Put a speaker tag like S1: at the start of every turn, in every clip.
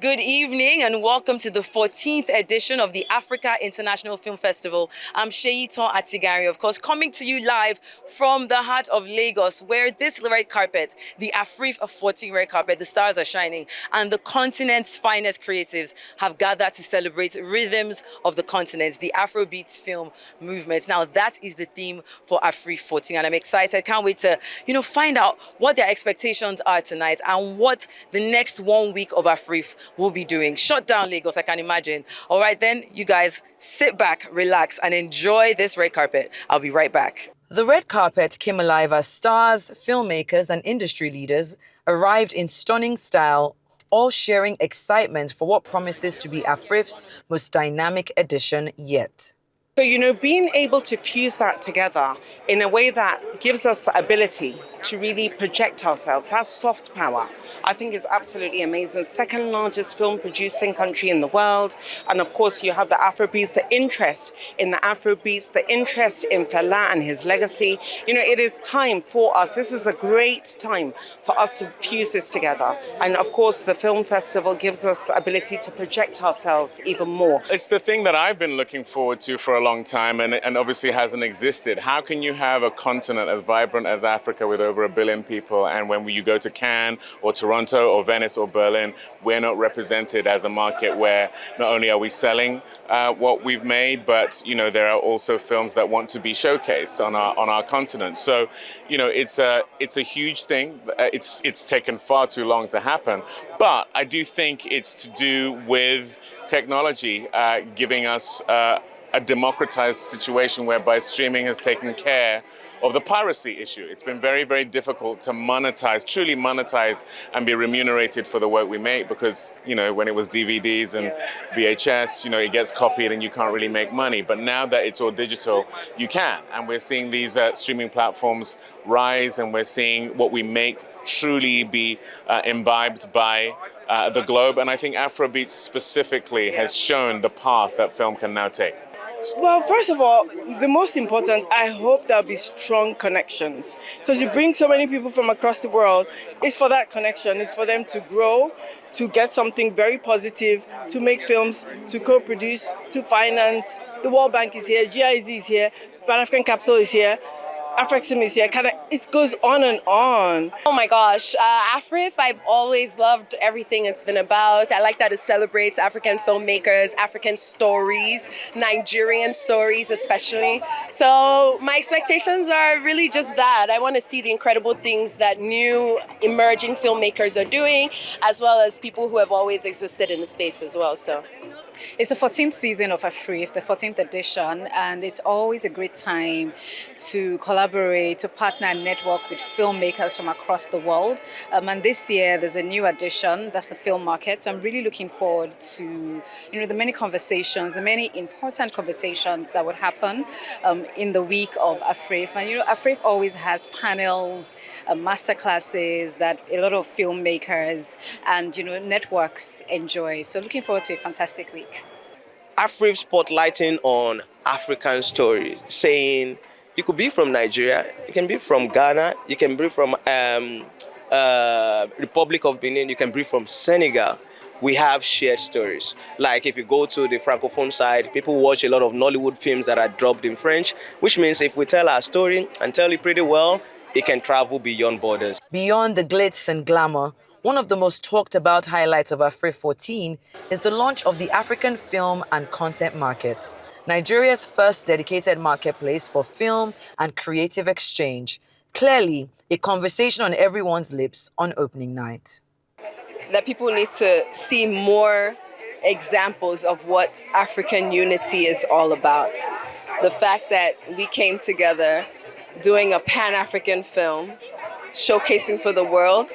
S1: Good evening and welcome to the 14th edition of the Africa International Film Festival. I'm Sheyiton Atigari, of course, coming to you live from the heart of Lagos, where this red carpet, the Afriff 14 red carpet, the stars are shining, and the continent's finest creatives have gathered to celebrate rhythms of the continent, the Afrobeats film movement. Now, that is the theme for Afriff 14, and I'm excited. Can't wait to, find out what their expectations are tonight and what the next 1 week of Afriff will be doing. Shut down Lagos, I can imagine. All right, then, you guys sit back, relax, and enjoy this red carpet. I'll be right back. The red carpet came alive as stars, filmmakers, and industry leaders arrived in stunning style, all sharing excitement for what promises to be Afriff's most dynamic edition yet.
S2: So, being able to fuse that together in a way that gives us the ability to really project ourselves, has soft power, I think is absolutely amazing. Second largest film producing country in the world. And of course, you have the Afrobeats, the interest in the Afrobeats, the interest in Fela and his legacy. It is time for us. This is a great time for us to fuse this together. And of course, the film festival gives us the ability to project ourselves even more.
S3: It's the thing that I've been looking forward to for a long time and obviously hasn't existed. How can you have a continent as vibrant as Africa with over 1 billion people, and when you go to Cannes or Toronto or Venice or Berlin, we're not represented as a market where not only are we selling what we've made, but there are also films that want to be showcased on our continent. So it's a huge thing. It's taken far too long to happen, but I do think it's to do with technology giving us a democratized situation whereby streaming has taken care of the piracy issue. It's been very, very difficult to truly monetize and be remunerated for the work we make because, when it was DVDs and VHS, it gets copied and you can't really make money. But now that it's all digital, you can. And we're seeing these streaming platforms rise, and we're seeing what we make truly be imbibed by the globe. And I think Afrobeats specifically has shown the path that film can now take.
S4: Well, first of all, the most important, I hope there'll be strong connections. Because you bring so many people from across the world, it's for that connection. It's for them to grow, to get something very positive, to make films, to co-produce, to finance. The World Bank is here, GIZ is here, Pan-African Capital is here, Afrixim is here. It goes on and on.
S5: Oh my gosh, Afriff, I've always loved everything it's been about. I like that it celebrates African filmmakers, African stories, Nigerian stories especially. So my expectations are really just that. I want to see the incredible things that new emerging filmmakers are doing, as well as people who have always existed in the space as well. So.
S6: It's the 14th season of Afriff, the 14th edition, and it's always a great time to collaborate, to partner and network with filmmakers from across the world. And this year, there's a new edition, that's the film market. So I'm really looking forward to, the many conversations, the many important conversations that would happen in the week of Afriff. And, Afriff always has panels, masterclasses that a lot of filmmakers and, networks enjoy. So looking forward to a fantastic week.
S7: Afriff spotlighting on African stories, saying you could be from Nigeria, you can be from Ghana, you can be from Republic of Benin, you can be from Senegal. We have shared stories. Like if you go to the Francophone side, people watch a lot of Nollywood films that are dubbed in French, which means if we tell our story and tell it pretty well, it can travel beyond borders.
S1: Beyond the glitz and glamour, one of the most talked about highlights of Afriff 14 is the launch of the African Film and Content Market, Nigeria's first dedicated marketplace for film and creative exchange. Clearly, a conversation on everyone's lips on opening night.
S5: That people need to see more examples of what African unity is all about. The fact that we came together doing a Pan-African film, showcasing for the world.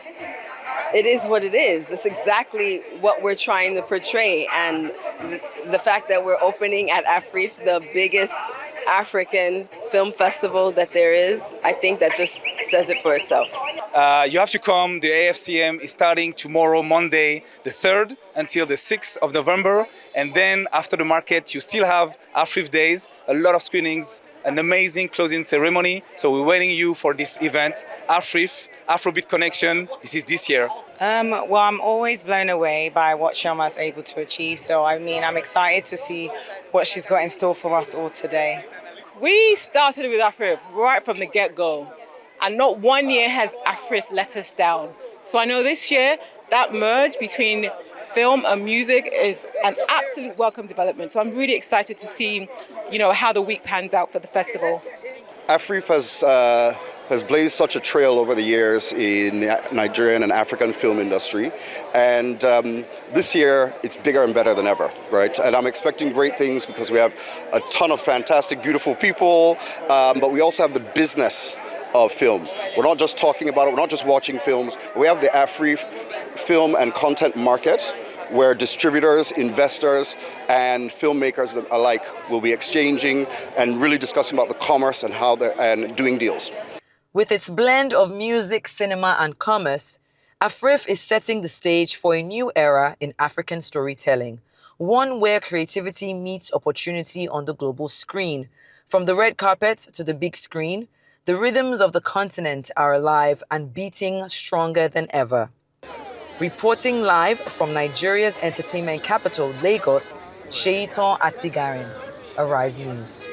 S5: It is what it is. It's exactly what we're trying to portray. And the fact that we're opening at Afriff, the biggest African film festival that there is, I think that just says it for itself.
S8: You have to come. The AFCM is starting tomorrow, Monday, the 3rd, until the 6th of November. And then after the market, you still have Afriff Days, a lot of screenings, an amazing closing ceremony. So we're waiting you for this event, Afriff Afrobeat connection. This is this year.
S2: Well, I'm always blown away by what Shoma's able to achieve. So, I mean, I'm excited to see what she's got in store for us all today.
S9: We started with Afriff right from the get-go, and not 1 year has Afriff let us down. So I know this year that merge between film and music is an absolute welcome development. So I'm really excited to see, how the week pans out for the festival.
S10: Afriff has blazed such a trail over the years in the Nigerian and African film industry. And this year, it's bigger and better than ever, right? And I'm expecting great things because we have a ton of fantastic, beautiful people, but we also have the business of film. We're not just talking about it, we're not just watching films. We have the Afriff film and content market, where distributors, investors, and filmmakers alike will be exchanging and really discussing about the commerce and and doing deals.
S1: With its blend of music, cinema, and commerce, Afriff is setting the stage for a new era in African storytelling, one where creativity meets opportunity on the global screen. From the red carpet to the big screen, the rhythms of the continent are alive and beating stronger than ever. Reporting live from Nigeria's entertainment capital, Lagos, Sheyiton Atigarin, Arise News.